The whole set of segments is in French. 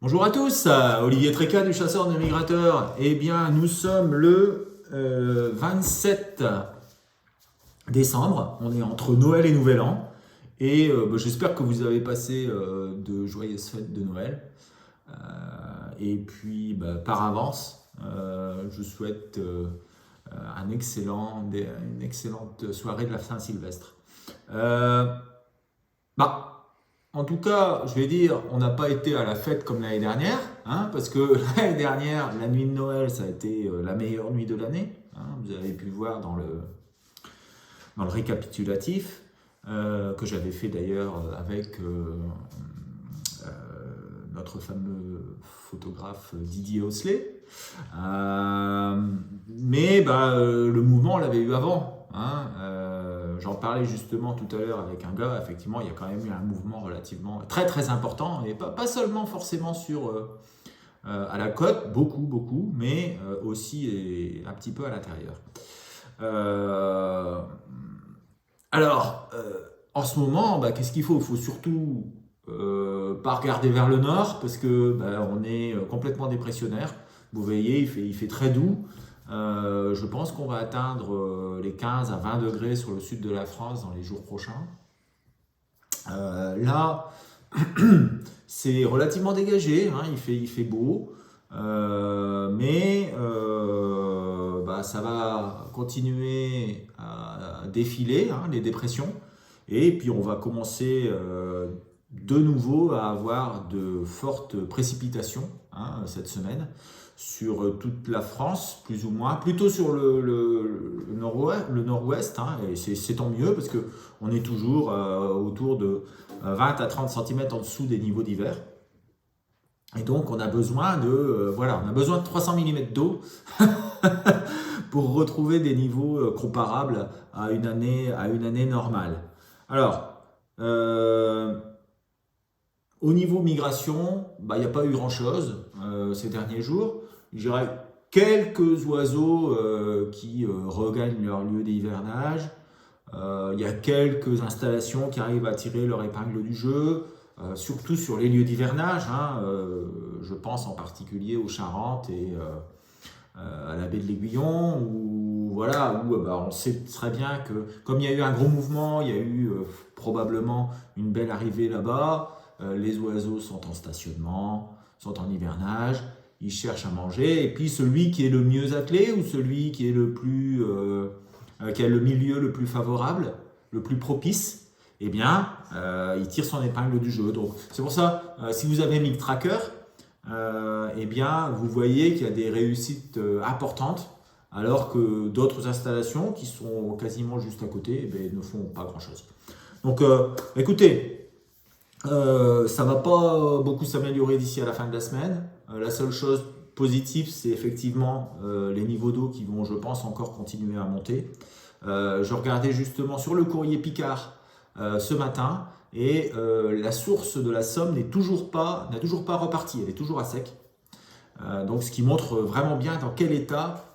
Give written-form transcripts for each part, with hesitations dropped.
Bonjour à tous, Olivier Tréca du Chasseur de Migrateurs. Eh bien, nous sommes le 27 décembre, on est entre Noël et Nouvel An. Et j'espère que vous avez passé de joyeuses fêtes de Noël. Et puis, par avance, je souhaite une excellente soirée de la Saint-Sylvestre. Euh, bah, En tout cas, je vais dire, on n'a pas été à la fête comme l'année dernière, hein, parce que l'année dernière, la nuit de Noël, ça a été la meilleure nuit de l'année. Hein, vous avez pu le voir dans le récapitulatif, que j'avais fait d'ailleurs avec euh, notre fameux photographe Didier Osselet. Le mouvement, on l'avait eu avant. Hein, j'en parlais justement tout à l'heure avec un gars. Effectivement, il y a quand même eu un mouvement relativement très très important, et pas seulement forcément à la côte, beaucoup, mais aussi et un petit peu à l'intérieur. Euh, en ce moment, qu'est-ce qu'il faut? Il faut surtout pas regarder vers le nord parce que on est complètement dépressionnaire. Vous voyez, il fait très doux. Je pense qu'on va atteindre les 15 à 20 degrés sur le sud de la France dans les jours prochains. Là, c'est relativement dégagé, hein, il fait beau, ça va continuer à défiler, hein, les dépressions, et puis on va commencer de nouveau à avoir de fortes précipitations, hein, cette semaine sur toute la France, plus ou moins, plutôt sur le nord-ouest, hein, et c'est tant mieux parce qu'on est toujours autour de 20 à 30 cm en dessous des niveaux d'hiver. Et donc on a besoin on a besoin de 300 mm d'eau pour retrouver des niveaux comparables à une année normale. Alors, au niveau migration, il n'y a pas eu grand-chose ces derniers jours. Je dirais quelques oiseaux qui regagnent leur lieu d'hivernage. Il y a quelques installations qui arrivent à tirer leur épingle du jeu, surtout sur les lieux d'hivernage. Hein, je pense en particulier aux Charentes et à la baie de l'Aiguillon, où on sait très bien que comme il y a eu un gros mouvement, il y a eu probablement une belle arrivée là-bas. Les oiseaux sont en stationnement, sont en hivernage, ils cherchent à manger, et puis celui qui est le mieux attelé ou celui qui est qui a le milieu le plus favorable, le plus propice, eh bien, il tire son épingle du jeu. Donc, c'est pour ça, si vous avez Mic Tracker, eh bien, vous voyez qu'il y a des réussites importantes, alors que d'autres installations qui sont quasiment juste à côté, ne font pas grand-chose. Donc, écoutez, ça ne va pas beaucoup s'améliorer d'ici à la fin de la semaine. La seule chose positive, c'est effectivement les niveaux d'eau qui vont, je pense, encore continuer à monter. Je regardais justement sur le courrier Picard ce matin, et la source de la Somme n'a toujours pas reparti, elle est toujours à sec. Donc ce qui montre vraiment bien dans quel état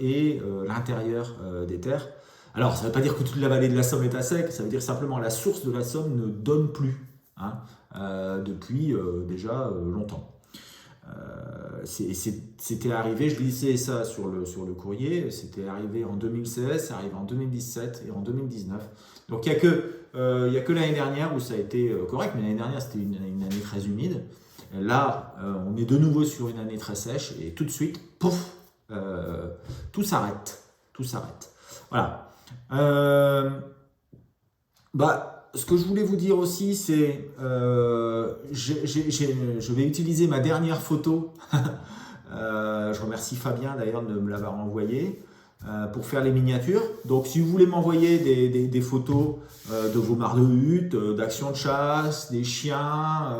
est l'intérieur des terres. Alors ça ne veut pas dire que toute la vallée de la Somme est à sec, ça veut dire simplement que la source de la Somme ne donne plus, hein, depuis déjà longtemps. C'était arrivé, je lisais ça sur le courrier, c'était arrivé en 2016, c'est arrivé en 2017 et en 2019. Donc il n'y a que l'année dernière où ça a été correct, mais l'année dernière c'était une année très humide. Là, on est de nouveau sur une année très sèche, et tout de suite, pouf, tout s'arrête. Tout s'arrête. Voilà. Ce que je voulais vous dire aussi, c'est je vais utiliser ma dernière photo. Je remercie Fabien d'ailleurs de me l'avoir envoyé pour faire les miniatures. Donc si vous voulez m'envoyer des photos de vos mares de hutte, d'actions de chasse, des chiens,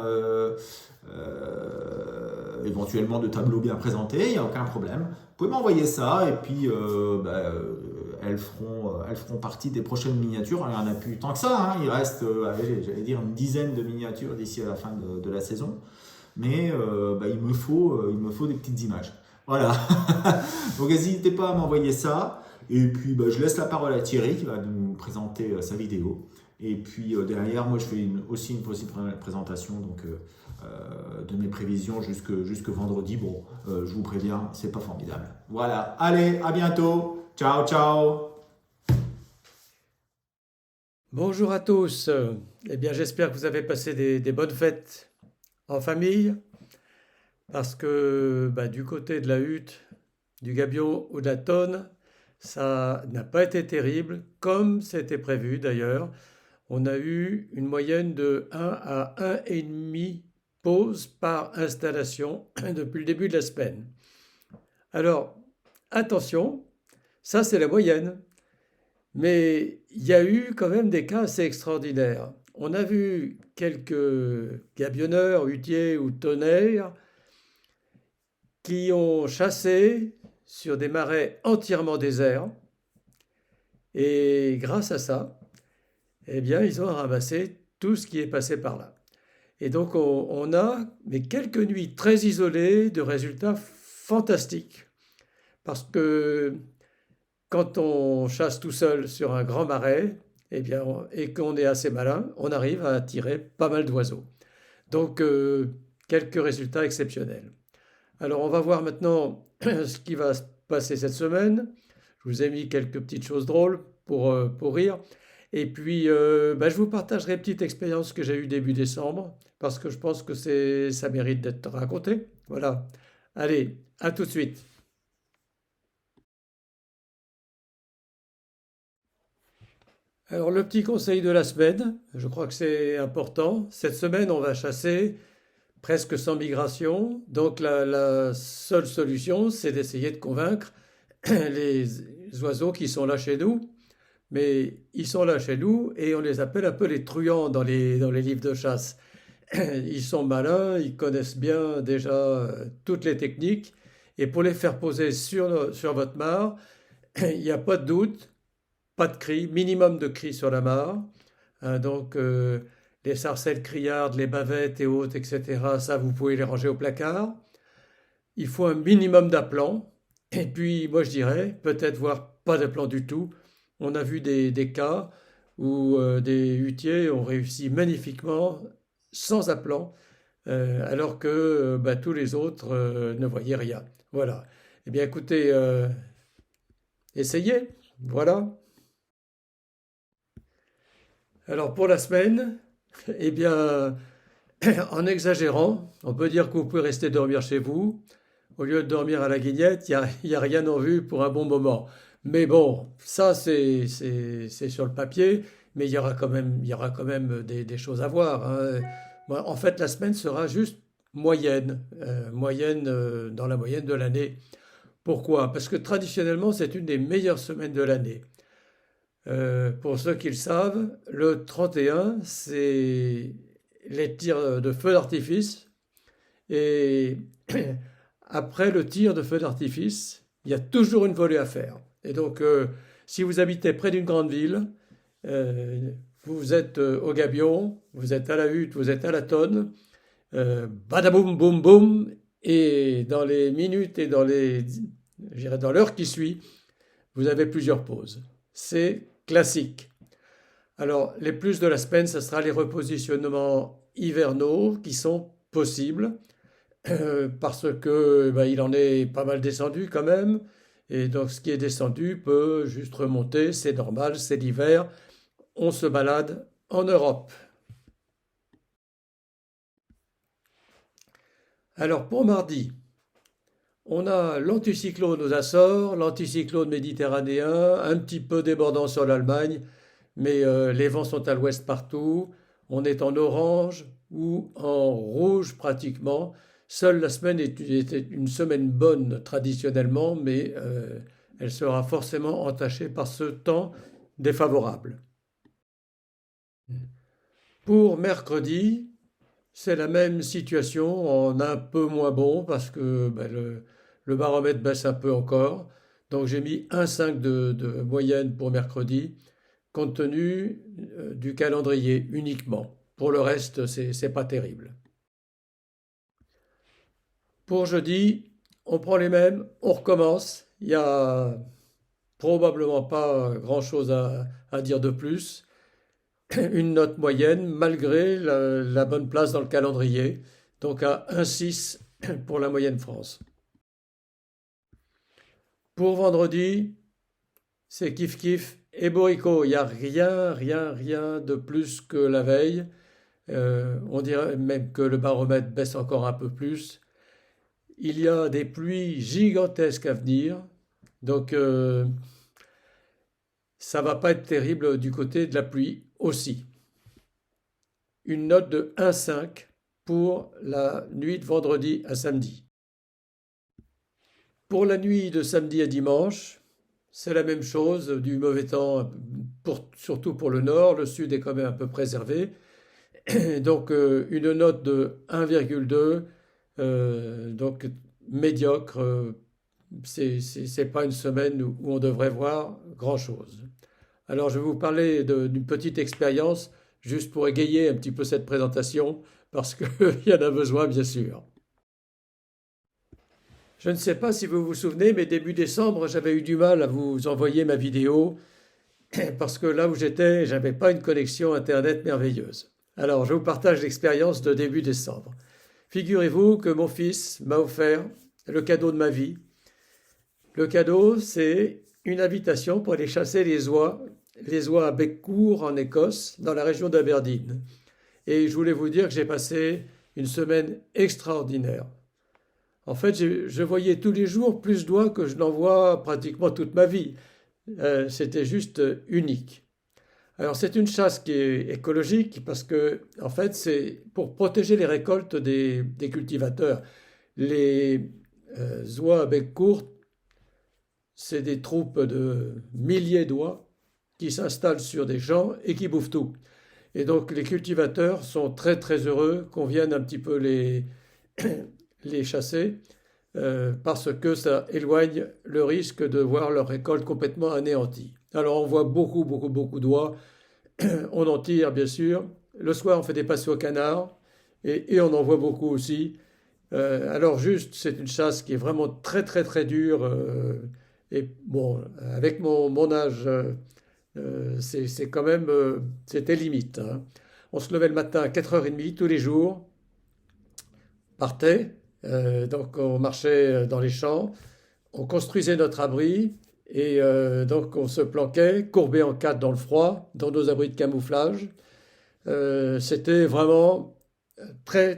éventuellement de tableaux bien présentés, il n'y a aucun problème. Vous pouvez m'envoyer ça, et puis elles feront partie des prochaines miniatures. Il n'y en a plus tant que ça, hein. Il reste, j'allais dire, une dizaine de miniatures d'ici à la fin de la saison. Mais il me faut des petites images. Voilà. Donc n'hésitez pas à m'envoyer ça. Et puis je laisse la parole à Thierry qui va nous présenter sa vidéo. Et puis derrière, moi je fais aussi une petite présentation de mes prévisions jusque vendredi. Bon, je vous préviens, c'est pas formidable. Voilà, allez, à bientôt. Ciao, ciao. Bonjour à tous. Eh bien, j'espère que vous avez passé des bonnes fêtes en famille, parce que du côté de la Hutte, du Gabion ou de la Tonne, ça n'a pas été terrible, comme c'était prévu d'ailleurs. On a eu une moyenne de 1 à 1,5 pauses par installation depuis le début de la semaine. Alors, attention, ça c'est la moyenne. Mais il y a eu quand même des cas assez extraordinaires. On a vu quelques gabionneurs, huttiers ou tonnerres qui ont chassé sur des marais entièrement déserts. Et grâce à ça, eh bien, ils ont ramassé tout ce qui est passé par là. Et donc, on a mais quelques nuits très isolées de résultats fantastiques. Parce que quand on chasse tout seul sur un grand marais, eh bien, et qu'on est assez malin, on arrive à attirer pas mal d'oiseaux. Donc, quelques résultats exceptionnels. Alors, on va voir maintenant ce qui va se passer cette semaine. Je vous ai mis quelques petites choses drôles pour rire. Et puis, je vous partagerai une petite expérience que j'ai eue début décembre, parce que je pense que ça mérite d'être raconté. Voilà. Allez, à tout de suite. Alors, le petit conseil de la semaine, je crois que c'est important. Cette semaine, on va chasser presque sans migration. Donc, la seule solution, c'est d'essayer de convaincre les oiseaux qui sont là chez nous. Mais ils sont là chez nous et on les appelle un peu les truands dans les livres de chasse. Ils sont malins, ils connaissent bien déjà toutes les techniques. Et pour les faire poser sur votre mare, il n'y a pas de doute, pas de cris, minimum de cris sur la mare. Hein, donc, les sarcelles criardes, les bavettes et autres, etc., ça, vous pouvez les ranger au placard. Il faut un minimum d'aplomb. Et puis, moi, je dirais, peut-être voir pas d'aplomb du tout. On a vu des cas où des huttiers ont réussi magnifiquement sans aplomb, alors que tous les autres ne voyaient rien. Voilà. Eh bien, écoutez, essayez. Voilà. Alors, pour la semaine, eh bien, en exagérant, on peut dire que vous pouvez rester dormir chez vous. Au lieu de dormir à la guignette, il y a rien en vue pour un bon moment. Mais bon, ça c'est sur le papier, mais il y aura quand même des choses à voir, hein. En fait, la semaine sera juste moyenne, moyenne dans la moyenne de l'année. Pourquoi? Parce que traditionnellement, c'est une des meilleures semaines de l'année. Pour ceux qui le savent, le 31, c'est les tirs de feu d'artifice. Et après le tir de feu d'artifice, il y a toujours une volée à faire. Et donc, si vous habitez près d'une grande ville, euh, vous êtes au gabion, vous êtes à la hutte, vous êtes à la tonne, badaboum, boum, boum, et dans les minutes et je dirais dans l'heure qui suit, vous avez plusieurs pauses. C'est classique. Alors, les plus de la semaine, ce sera les repositionnements hivernaux qui sont possibles. Parce que il en est pas mal descendu quand même. Et donc ce qui est descendu peut juste remonter, c'est normal, c'est l'hiver, on se balade en Europe. Alors pour mardi, on a l'anticyclone aux Açores, l'anticyclone méditerranéen, un petit peu débordant sur l'Allemagne, mais les vents sont à l'ouest partout. On est en orange ou en rouge pratiquement. Seule la semaine est une semaine bonne traditionnellement, mais elle sera forcément entachée par ce temps défavorable. Pour mercredi, c'est la même situation en un peu moins bon parce que le baromètre baisse un peu encore. Donc j'ai mis 1,5 de moyenne pour mercredi, compte tenu du calendrier uniquement. Pour le reste, c'est pas terrible. Pour jeudi, on prend les mêmes, on recommence. Il n'y a probablement pas grand-chose à dire de plus. une note moyenne malgré la bonne place dans le calendrier, donc à 1,6 pour la moyenne France. Pour vendredi, c'est kiff kiff et bourricot. Il n'y a rien de plus que la veille. On dirait même que le baromètre baisse encore un peu plus. Il y a des pluies gigantesques à venir, donc ça va pas être terrible du côté de la pluie aussi. Une note de 1,5 pour la nuit de vendredi à samedi. Pour la nuit de samedi à dimanche, c'est la même chose, du mauvais temps, surtout pour le nord. Le sud est quand même un peu préservé. Donc une note de 1,2, donc médiocre. C'est pas une semaine où on devrait voir grand-chose. Alors je vais vous parler d'une petite expérience juste pour égayer un petit peu cette présentation parce qu'il y en a besoin bien sûr. Je ne sais pas si vous vous souvenez, mais début décembre, j'avais eu du mal à vous envoyer ma vidéo parce que là où j'étais, j'avais pas une connexion Internet merveilleuse. Alors, je vous partage l'expérience de début décembre. Figurez-vous que mon fils m'a offert le cadeau de ma vie. Le cadeau, c'est une invitation pour aller chasser les oies à bec court en Écosse, dans la région d'Aberdeen. Et je voulais vous dire que j'ai passé une semaine extraordinaire. En fait, je voyais tous les jours plus d'oies que je n'en vois pratiquement toute ma vie. C'était juste unique. Alors c'est une chasse qui est écologique parce que en fait c'est pour protéger les récoltes des cultivateurs. Les oies à bec court, c'est des troupes de milliers d'oies qui s'installent sur des champs et qui bouffent tout. Et donc les cultivateurs sont très très heureux qu'on vienne un petit peu les chasser parce que ça éloigne le risque de voir leur récolte complètement anéantie. Alors on voit beaucoup d'oies. On en tire, bien sûr. Le soir, on fait des passes au canard et on en voit beaucoup aussi. Alors juste, c'est une chasse qui est vraiment très dure. Et bon, avec mon âge, c'est quand même, c'était limite, hein. On se levait le matin à 4h30 tous les jours, partait, donc on marchait dans les champs, on construisait notre abri et donc on se planquait, courbé en quatre dans le froid, dans nos abris de camouflage. C'était vraiment très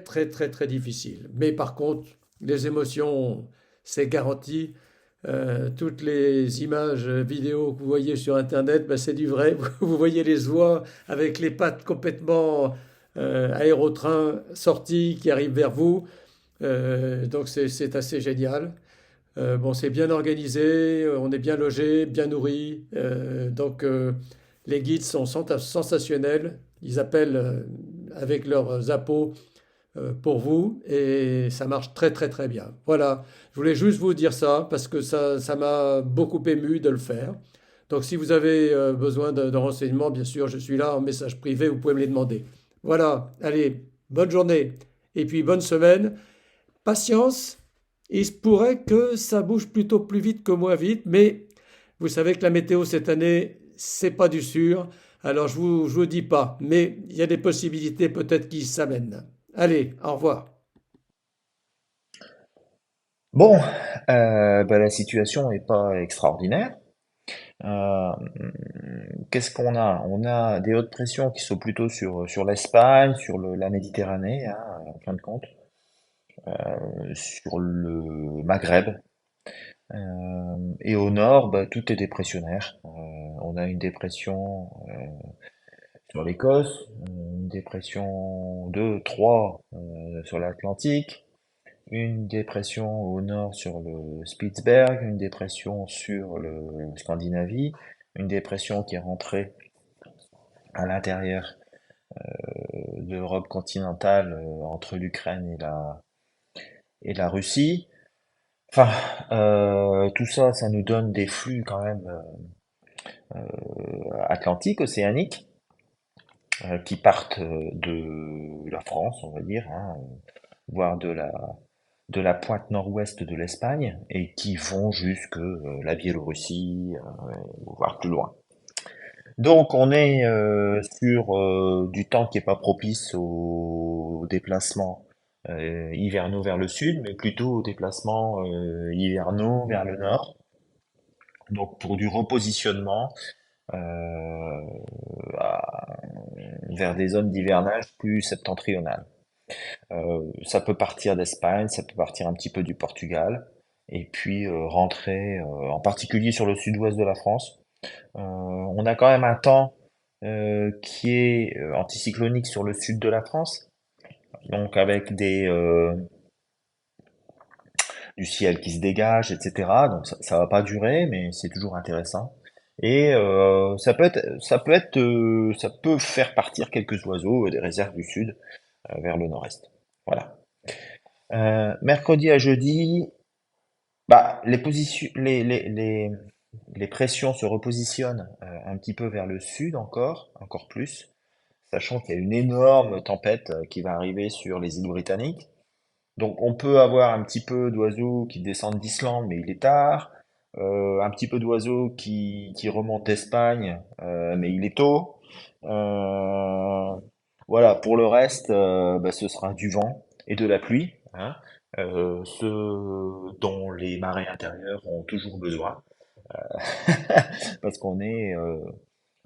difficile. Mais par contre, les émotions, c'est garanti. Toutes les images vidéo que vous voyez sur Internet, ben, c'est du vrai. Vous voyez les oies avec les pattes complètement aérotrain sorties qui arrivent vers vous. Donc c'est assez génial. Bon, c'est bien organisé, on est bien logé, bien nourri. Donc les guides sont sensationnels. Ils appellent avec leurs appos pour vous et ça marche très bien. Voilà, je voulais juste vous dire ça parce que ça m'a beaucoup ému de le faire. Donc si vous avez besoin de renseignements, bien sûr, je suis là en message privé, vous pouvez me les demander. Voilà, allez, bonne journée et puis bonne semaine. Patience, il se pourrait que ça bouge plutôt plus vite que moins vite, mais vous savez que la météo cette année, c'est pas du sûr. Alors je vous dis pas, mais il y a des possibilités peut-être qui s'amènent. Allez, au revoir. Bon, la situation est pas extraordinaire. Euh, Qu'est-ce qu'on a? On a des hautes pressions qui sont plutôt sur l'Espagne, sur la Méditerranée, hein, en fin de compte, sur le Maghreb. Et au nord, bah, tout est dépressionnaire. On a une dépression sur l'Écosse, une dépression 2, 3 sur l'Atlantique, une dépression au nord sur le Spitzberg, une dépression sur le Scandinavie, une dépression qui est rentrée à l'intérieur de l'Europe continentale entre l'Ukraine et la Russie. Enfin, tout ça, ça nous donne des flux quand même atlantiques, océaniques, qui partent de la France, on va dire, hein, voire de la pointe nord-ouest de l'Espagne et qui vont jusque la Biélorussie, voire plus loin. Donc on est sur du temps qui est pas propice aux déplacements hivernaux vers le sud, mais plutôt aux déplacements hivernaux vers le nord. Donc pour du repositionnement euh, à- vers des zones d'hivernage plus septentrionales. Ça peut partir d'Espagne, ça peut partir un petit peu du Portugal, et puis rentrer en particulier sur le sud-ouest de la France. On a quand même un temps qui est anticyclonique sur le sud de la France, donc avec du ciel qui se dégage, etc. Donc ça va pas durer, mais c'est toujours intéressant. Et ça peut faire partir quelques oiseaux des réserves du sud vers le nord-est. Voilà. Mercredi à jeudi, bah, les pressions se repositionnent un petit peu vers le sud encore plus, sachant qu'il y a une énorme tempête qui va arriver sur les îles britanniques. Donc on peut avoir un petit peu d'oiseaux qui descendent d'Islande, mais il est tard. Un petit peu d'oiseaux qui remontent d'Espagne, mais il est tôt. Euh, voilà, pour le reste, bah, ce sera du vent et de la pluie, hein, ce dont les marais intérieurs ont toujours besoin, parce qu'on est,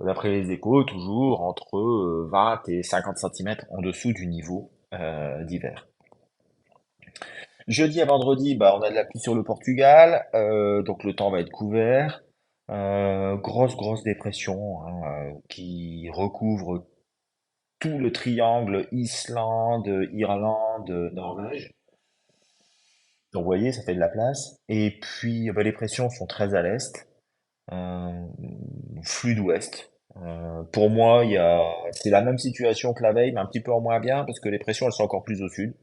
d'après les échos, toujours entre 20 et 50 centimètres en dessous du niveau d'hiver. Jeudi à vendredi, bah, on a de la pluie sur le Portugal, donc le temps va être couvert. Grosse dépression hein, qui recouvre tout le triangle Islande, Irlande, Norvège. Donc vous voyez, ça fait de la place. Et puis bah, les pressions sont très à l'est, euh, flux d'ouest. Pour moi, c'est la même situation que la veille, mais un petit peu en moins bien parce que les pressions elles sont encore plus au sud.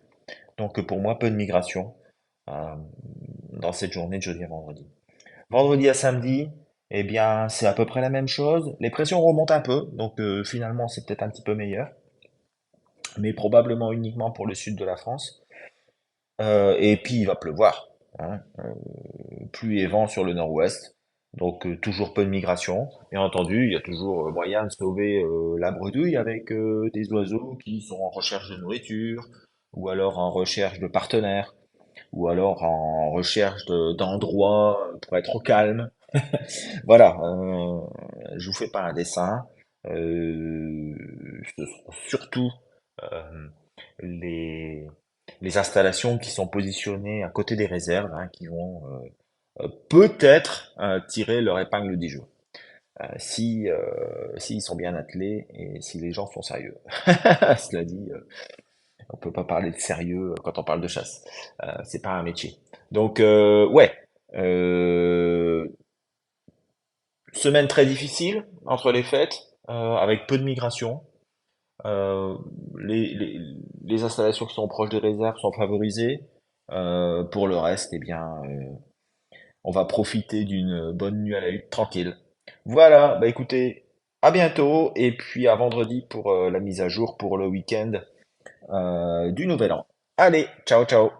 Donc pour moi, peu de migration euh, dans cette journée de jeudi à vendredi. Vendredi à samedi, eh bien, c'est à peu près la même chose. Les pressions remontent un peu, donc finalement, c'est peut-être un petit peu meilleur, mais probablement uniquement pour le sud de la France. Et puis, il va pleuvoir, hein. Pluie et vent sur le nord-ouest, donc toujours peu de migration. Bien entendu, il y a toujours moyen de sauver la bredouille avec des oiseaux qui sont en recherche de nourriture, ou alors en recherche de partenaires, ou alors en recherche d'endroits pour être au calme. Voilà, je vous fais pas un dessin. Ce sont surtout euh, les, les installations qui sont positionnées à côté des réserves, hein, qui vont peut-être tirer leur épingle du jeu. Si s'ils sont bien attelés et si les gens sont sérieux. Cela dit, on peut pas parler de sérieux quand on parle de chasse. C'est pas un métier. Donc ouais, euh, semaine très difficile entre les fêtes, avec peu de migration. Euh, les, les, les installations qui sont proches des réserves sont favorisées. Pour le reste, eh bien, on va profiter d'une bonne nuit à la hutte tranquille. Voilà, bah écoutez, à bientôt et puis à vendredi pour la mise à jour pour le week-end du Nouvel An. Allez, ciao ciao.